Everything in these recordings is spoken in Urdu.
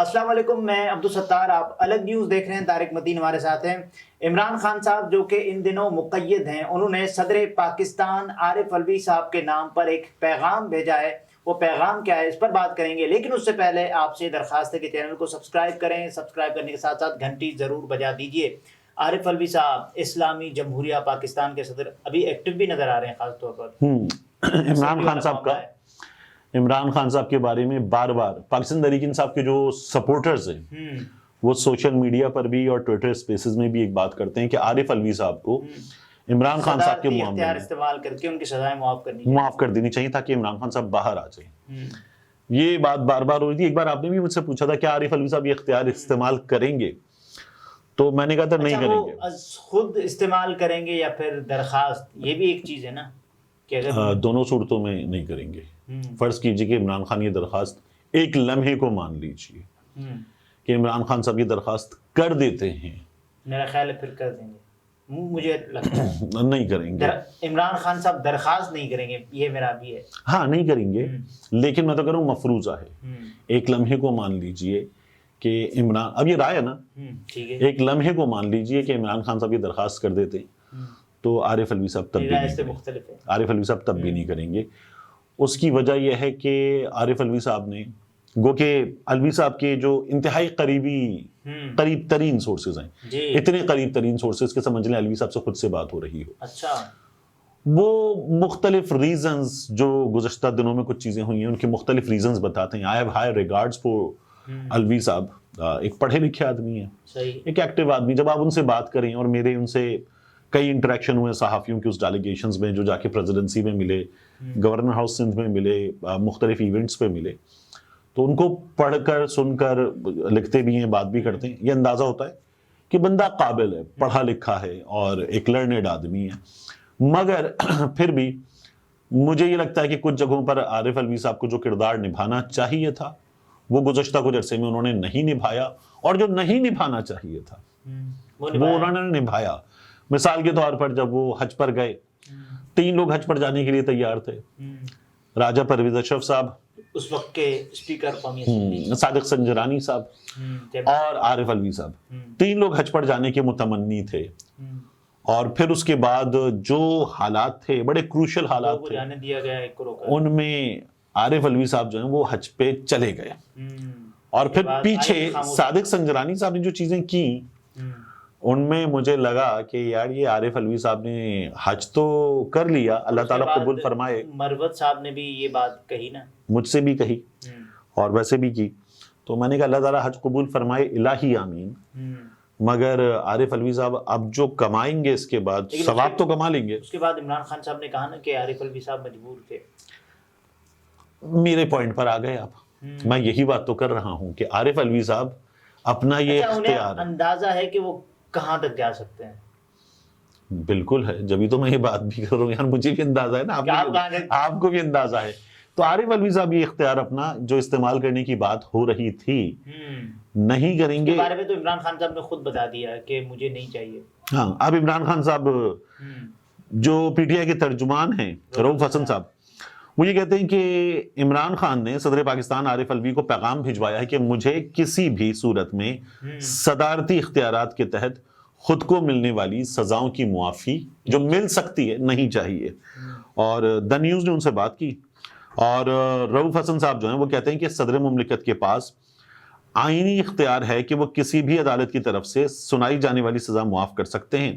السلام علیکم، میں عبدالستار، آپ الگ نیوز دیکھ رہے ہیں۔ طارق متین ہمارے ساتھ ہیں۔ عمران خان صاحب جو کہ ان دنوں مقید ہیں، انہوں نے صدر پاکستان عارف الوی صاحب کے نام پر ایک پیغام بھیجا ہے۔ وہ پیغام کیا ہے اس پر بات کریں گے، لیکن اس سے پہلے آپ سے درخواست ہے کہ چینل کو سبسکرائب کریں، سبسکرائب کرنے کے ساتھ ساتھ گھنٹی ضرور بجا دیجئے۔ عارف الوی صاحب اسلامی جمہوریہ پاکستان کے صدر ابھی ایکٹیو بھی نظر آ رہے ہیں، خاص طور پر عمران خان صاحب کے بارے میں بار بار پاکستان تحریک انصاف کے جو سپورٹرز ہیں وہ سوشل میڈیا پر بھی اور ٹویٹر سپیسز میں بھی ایک بات کرتے ہیں کہ عارف الوی صاحب کو عمران خان صاحب کے معاملے میں استعمال کر کے ان کی سزائیں معاف کر دینی چاہیے تاکہ عمران خان صاحب باہر آ جائیں۔ یہ بات بار بار ہو رہی تھی۔ ایک بار آپ نے بھی مجھ سے پوچھا تھا کہ عارف الوی صاحب یہ اختیار استعمال کریں گے، تو میں نے کہا تھا نہیں کریں گے۔ خود استعمال کریں گے یا پھر درخواست، یہ بھی ایک چیز ہے نا کہ دونوں صورتوں میں نہیں کریں گے۔ فرض کیجئے کہ عمران خان یہ درخواست ایک لمحے کو مان لیجئے کہ عمران خان صاحب یہ درخواست کر دیتے ہیں، میرا خیال ہے پھر کر دیں گے، مجھے لگتا ہے نہیں کریں گے۔ عمران خان صاحب درخواست نہیں کریں گے، یہ میرا بھی ہے۔ ہاں نہیں کریں گے، لیکن میں تو کہہ رہا ہوں مفروضہ ہے۔ ایک لمحے کو مان لیجئے کہ عمران، اب یہ رائے ہے نا، ایک لمحے کو مان لیجئے کہ عمران خان صاحب یہ درخواست کر دیتے تو عارف الوی صاحب تب بھی نہیں کریں گے۔ عارف الوی صاحب تب بھی نہیں کریں گے۔ اس کی وجہ یہ ہے کہ عارف الوی صاحب نے، گو کہ الوی صاحب کے جو انتہائی قریب ترین سورسز ہیں، اتنے قریب ترین سورسز کے سمجھ لیں الوی صاحب سے خود سے بات ہو رہی ہو، اچھا، وہ مختلف ریزنز جو گزشتہ دنوں میں کچھ چیزیں ہوئی ہیں ان کے مختلف ریزنز بتاتے ہیں۔ I have high regards for Alvi صاحب، ایک پڑھے لکھے آدمی ہیں، ایک ایکٹیو آدمی۔ جب آپ ان سے بات کریں، اور میرے ان سے کئی انٹریکشن ہوئے صحافیوں کے اس ڈیلیگیشنز میں جو جا کے پریزیڈنسی میں ملے، گورنر ہاؤس سندھ میں ملے، مختلف ایونٹس پہ ملے، تو ان کو پڑھ کر، سن کر، لکھتے بھی ہیں، بات بھی کرتے ہیں، یہ اندازہ ہوتا ہے کہ بندہ قابل ہے، پڑھا لکھا ہے اور ایک لرنڈ آدمی ہے۔ مگر پھر بھی مجھے یہ لگتا ہے کہ کچھ جگہوں پر عارف الوی صاحب کو جو کردار نبھانا چاہیے تھا وہ گزشتہ کچھ عرصے میں انہوں نے نہیں نبھایا، اور جو نہیں نبھانا چاہیے تھا وہ انہوں نے نبھایا۔ مثال کے طور پر جب وہ حج پر گئے، 3 لوگ حج پر جانے کے لیے تیار تھے، راجہ پرویز اشرف صاحب، اس وقت کے اسپیکر قومی اسمبلی صادق سنجرانی صاحب، اور عارف الوی صاحب، 3 لوگ حج پر جانے کے متمنی تھے۔ اور پھر اس کے بعد جو حالات تھے، بڑے کروشل حالات تھے، ان میں عارف الوی صاحب جو ہیں وہ حج پہ چلے گئے، اور پھر پیچھے صادق سنجرانی صاحب نے جو چیزیں کی ان میں مجھے لگا کہ یار یہ عارف الوی صاحب نے حج تو کر لیا، اللہ تعالیٰ قبول فرمائے۔ مروت صاحب نے بھی یہ بات کہی نا، مجھ سے بھی کہی اور ویسے بھی کی، تو میں نے کہا اللہ تعالیٰ حج قبول فرمائے، الہی آمین۔ مگر عارف الوی صاحب اب جو کمائیں گے اس کے بعد، ثواب تو کما لیں گے۔ اس کے بعد عمران خان صاحب نے کہا نا کہ عارف الوی صاحب مجبور تھے۔ میرے پوائنٹ پر آ گئے آپ، میں یہی بات تو کر رہا ہوں کہ عارف الوی صاحب اپنا یہ اختیار، اندازہ ہے کہ وہ کہاں تک جا سکتے ہیں؟ بالکل ہے، جبھی تو میں یہ بات بھی کر رہا ہوں، یار مجھے بھی اندازہ ہے نا، آپ کو بھی اندازہ ہے۔ تو عارف الوی صاحب یہ اختیار اپنا جو استعمال کرنے کی بات ہو رہی تھی نہیں کریں گے۔ اس بارے میں تو عمران خان صاحب نے خود بتا دیا کہ مجھے نہیں چاہیے۔ ہاں، اب عمران خان صاحب جو پی ٹی آئی کے ترجمان ہیں، رؤف حسن صاحب، وہ یہ کہتے ہیں کہ عمران خان نے صدر پاکستان عارف الوی کو پیغام بھجوایا ہے کہ مجھے کسی بھی صورت میں صدارتی اختیارات کے تحت خود کو ملنے والی سزاؤں کی معافی جو مل سکتی ہے نہیں چاہیے۔ اور دا نیوز نے ان سے بات کی، اور رؤف حسن صاحب جو ہیں وہ کہتے ہیں کہ صدر مملکت کے پاس آئینی اختیار ہے کہ وہ کسی بھی عدالت کی طرف سے سنائی جانے والی سزا معاف کر سکتے ہیں۔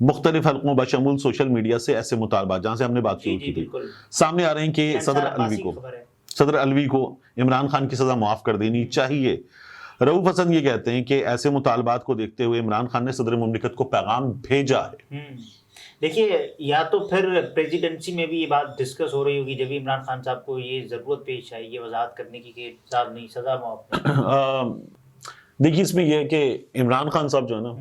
مختلف حلقوں بشمول سوشل میڈیا سے ایسے مطالبات، جہاں سے ہم نے بات شروع کی تھی، سامنے آ رہے ہیں کہ صدر الوی کو عمران خان کی سزا معاف کر دینی چاہیے۔ رؤف حسن یہ کہتے ہیں کہ ایسے مطالبات کو دیکھتے ہوئے عمران خان نے صدر مملکت کو پیغام بھیجا ہے۔ دیکھیے، یا تو پھر پریزیڈنسی میں بھی یہ بات ڈسکس ہو رہی ہوگی جب عمران خان صاحب کو یہ ضرورت پیش آئی یہ وضاحت کرنے کی کہ صاحب نہیں، سزا معاف۔ دیکھیے اس میں یہ ہے کہ عمران خان صاحب جو ہے نا،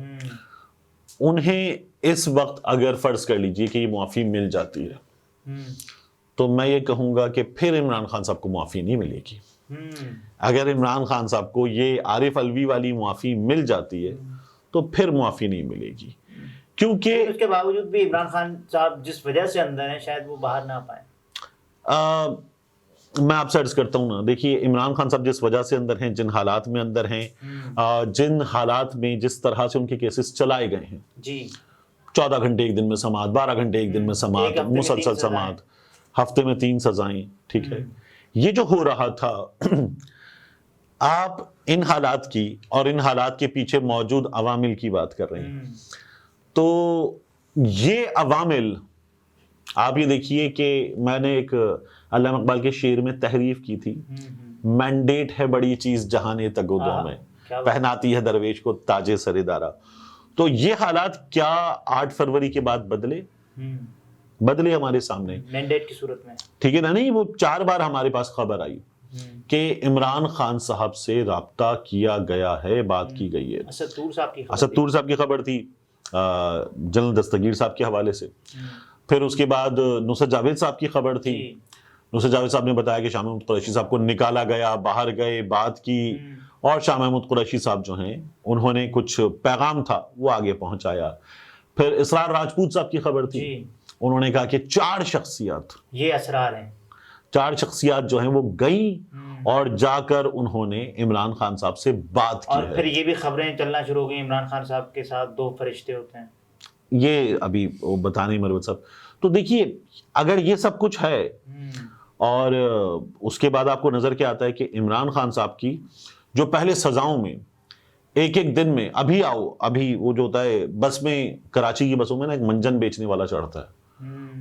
انہیں اس وقت اگر فرض کر لیجئے کہ یہ معافی مل جاتی ہے تو میں یہ کہوں گا کہ پھر عمران خان صاحب کو معافی نہیں ملے گی۔ اگر عمران خان صاحب کو یہ عارف الوی والی معافی مل جاتی ہے تو پھر معافی نہیں ملے گی، کیونکہ اس کے باوجود بھی عمران خان صاحب جس وجہ سے اندر ہیں شاید وہ باہر نہ پائیں۔ میں آپ سے عرض کرتا ہوں نا، دیکھیے عمران خان صاحب جس وجہ سے اندر ہیں، جن حالات میں اندر ہیں، جن حالات میں جس طرح سے ان کے کیسز چلائے گئے ہیں، جی 14 گھنٹے ایک دن میں سماعت، 12 گھنٹے ایک دن میں سماعت، مسلسل سماعت، ہفتے میں 3 سزائیں، ٹھیک ہے، یہ جو ہو رہا تھا، آپ ان حالات کی اور ان حالات کے پیچھے موجود عوامل کی بات کر رہے ہیں، تو یہ عوامل آپ یہ دیکھیے کہ میں نے ایک علامہ اقبال کے شعر میں تحریف کی تھی، مینڈیٹ ہے بڑی چیز جہانے تگودوں میں، پہناتی ہے درویش کو تاج سر دارا. تو یہ حالات کیا 8 فروری کے بعد بدلے ہمارے سامنے مینڈیٹ کی صورت میں، ٹھیک ہے نا. نہیں، وہ 4 بار ہمارے پاس خبر آئی کہ عمران خان صاحب سے رابطہ کیا گیا ہے، بات کی گئی ہے. اسد طور صاحب کی خبر تھی جنرل دستگیر صاحب کے حوالے سے. پھر اس کے بعد نصرت جاوید صاحب کی خبر تھی. نصرت جاوید صاحب نے بتایا کہ شاہ محمود قریشی صاحب کو نکالا گیا، باہر گئے، بات کی، اور شاہ محمود قریشی صاحب جو ہیں انہوں نے کچھ پیغام تھا وہ آگے پہنچایا. پھر اسرار راجپوت صاحب کی خبر تھی، انہوں نے کہا کہ 4 شخصیات، یہ اسرار ہیں، 4 شخصیات جو ہیں وہ گئیں اور جا کر انہوں نے عمران خان صاحب سے بات کی. اور پھر یہ بھی خبریں چلنا شروع ہو گئی عمران خان صاحب کے ساتھ 2 فرشتے ہوتے ہیں. یہ ابھی وہ بتانے مروت صاحب. تو دیکھیے اگر یہ سب کچھ ہے اور اس کے بعد آپ کو نظر کیا آتا ہے کہ عمران خان صاحب کی جو پہلے سزاؤں میں ایک دن میں ابھی وہ جو ہوتا ہے بس میں، کراچی کی بسوں میں نا ایک منجن بیچنے والا چڑھتا ہے،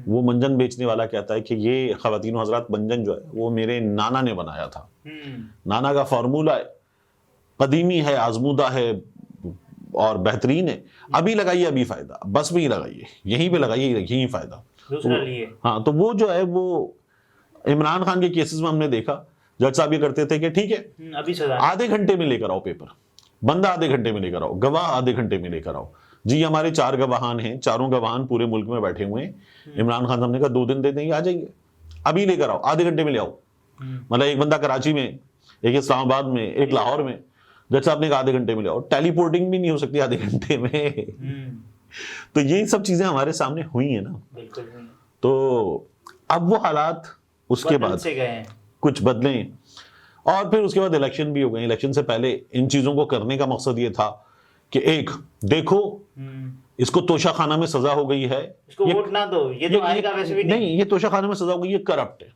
وہ منجن بیچنے والا کہتا ہے کہ یہ خواتین و حضرات منجن جو ہے وہ میرے نانا نے بنایا تھا. نانا کا فارمولہ قدیمی ہے، آزمودہ ہے اور بہترین ہے، ابھی لگائیے ابھی فائدہ، بس میں ہی لگائیے، یہیں پہ لگائیے یہیں فائدہ. ہاں تو وہ جو ہے وہ عمران خان کے کیسز میں ہم نے دیکھا جج صاحب یہ کرتے تھے کہ ٹھیک ہے آدھے گھنٹے میں لے کر آؤ پیپر، بندہ آدھے گھنٹے میں لے کر آؤ، گواہ آدھے گھنٹے میں لے کر آؤ. جی ہمارے 4 گواہان ہیں، 4 گواہان پورے ملک میں بیٹھے ہوئے ہیں. عمران خان صاحب نے کہا 2 دن دے دیں گے، آ جائیے ابھی لے کر آؤ، آدھے گھنٹے میں لے آؤ. مطلب ایک بندہ کراچی میں، ایک اسلام آباد میں، ایک لاہور میں، جج صاحب نے کہا آدھے گھنٹے میں لے آؤ. ٹیلی پورٹنگ بھی نہیں ہو سکتی آدھے گھنٹے میں. تو یہ سب چیزیں ہمارے سامنے ہوئی ہیں نا. تو اب وہ حالات اس کے بعد کچھ بدلیں، اور پھر اس کے بعد الیکشن بھی ہو گئے. الیکشن سے پہلے ان چیزوں کو کرنے کا مقصد یہ تھا کہ ایک دیکھو اس کو توشہ خانہ میں سزا ہو گئی ہے، اس کو ووٹ نہ دو، یہ تو آئے گا ویسے بھی نہیں، یہ توشہ خانہ میں سزا ہو گئی، یہ کرپٹ ہے.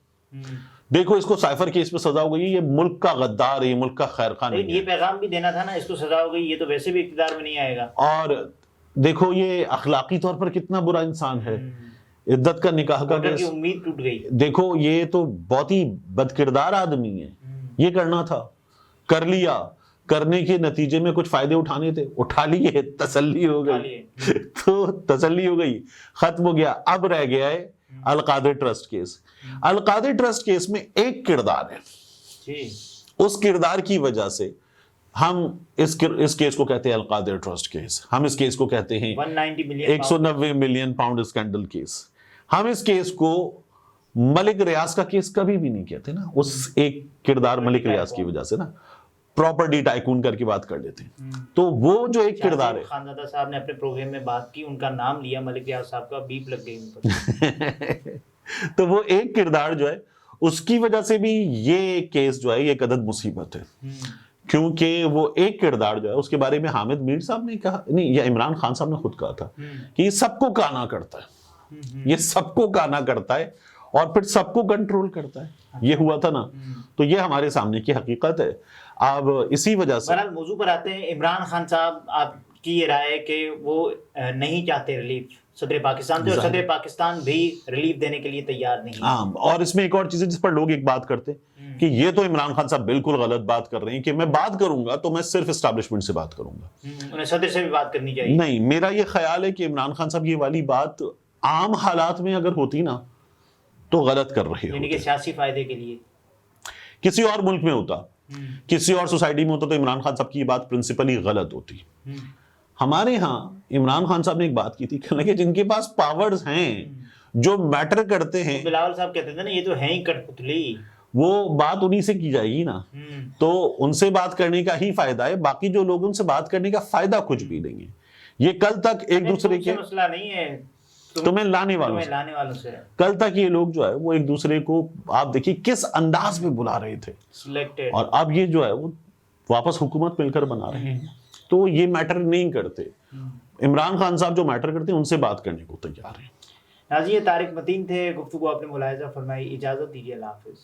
دیکھو اس کو سائفر کیس پہ سزا ہو گئی، یہ ملک کا غدار ہے، یہ ملک کا خیر خواہ نہیں ہے. یہ پیغام بھی دینا تھا نا، اس کو سزا ہو گئی، یہ تو ویسے بھی اقتدار میں نہیں آئے گا. اور دیکھو یہ اخلاقی طور پر کتنا برا انسان ہے، عدت کا نکاح کا کیس، امید ٹوٹ گئی. دیکھو یہ تو بہت ہی بد کردار آدمی ہے. یہ کرنا تھا، کر لیا، کرنے کے نتیجے میں کچھ فائدے اٹھانے تھے، اٹھا لیے، تسلی ہو گئی. تو تسلی ہو گئی، ختم ہو گیا. اب رہ گیا ہے القادر ٹرسٹ کیس. القادر ٹرسٹ کیس میں ایک کردار ہے، اس کردار کی وجہ سے ہم اس کیس کو کہتے ہیں القادر ٹرسٹ کیس. ہم اس کیس کو کہتے ہیں 190 ملین پاؤنڈ اسکینڈل کیس. ہم اس کیس کو ملک ریاض کا کیس کبھی بھی نہیں کہتے نا، اس ایک کردار ملک ریاض کی وجہ سے نا پراپرٹی ٹائکون کر کے بات کر لیتے ہیں. تو وہ جو ایک کردار ہے، خانزادہ صاحب نے اپنے پروگرام میں بات کی، ان کا نام لیا ملک ریاض صاحب کا، بیپ لگ گئی ان پر. تو وہ ایک کردار جو ہے اس کی وجہ سے بھی یہ کیس جو ہے یہ ایک عدد مصیبت ہے. کیونکہ وہ ایک کردار جو ہے اس کے بارے میں حامد میر صاحب نے کہا نہیں، یا عمران خان صاحب نے خود کہا تھا کہ یہ سب کو کانا کرتا ہے، یہ سب کو کانا کرتا ہے اور پھر سب کو کنٹرول کرتا ہے. یہ ہوا تھا نا. تو یہ ہمارے سامنے کی حقیقت ہے. اب اسی وجہ سے بہرحال موضوع پر آتے ہیں. عمران خان صاحب، آپ کی یہ رائے کہ وہ نہیں چاہتے ریلیف صدر پاکستان سے، اور صدر پاکستان بھی ریلیف دینے کے لیے تیار نہیں. ہاں، اور اس میں ایک اور چیز ہے جس پر لوگ ایک بات کرتے ہیں کہ یہ تو عمران خان صاحب بالکل غلط بات کر رہے ہیں کہ میں بات کروں گا تو میں صرف اسٹیبلشمنٹ سے بات کروں گا، انہیں صدر سے بھی بات کرنی چاہیے. نہیں، میرا یہ خیال ہے کہ عمران خان صاحب یہ والی بات عام حالات میں اگر ہوتی نا تو غلط کر رہے یعنی کہ سیاسی فائدے کے لیے. کسی اور ملک میں ہوتا، کسی اور سوسائٹی میں ہوتا تو عمران خان صاحب کی یہ بات پرنسپلی غلط ہوتی. ہمارے ہاں عمران خان صاحب نے ایک بات کی تھی کہ جن کے پاس پاورز ہیں، جو میٹر کرتے ہیں، بلاول صاحب کہتے تھے نا یہ تو ہے ہی کٹ پتلی، وہ بات انہی سے کی جائے گی نا. تو ان سے بات کرنے کا ہی فائدہ ہے، باقی جو لوگ ان سے بات کرنے کا فائدہ کچھ بھی نہیں ہے. یہ کل تک ایک دوسرے کے مسئلہ نہیں ہے، تمہیں لانے والوں سے کل تک یہ لوگ جو ہے وہ ایک دوسرے کو آپ دیکھیے کس انداز میں بلا رہے تھے، اور اب یہ جو ہے وہ واپس حکومت مل کر بنا رہے ہیں، تو یہ میٹر نہیں کرتے۔ عمران خان صاحب جو میٹر کرتے ہیں ان سے بات کرنے کو تیار ہیں۔ ناظرین، یہ طارق متین تھے، گفتگو آپ نے ملاحظہ فرمائی، اجازت دیجیے، اللہ حافظ۔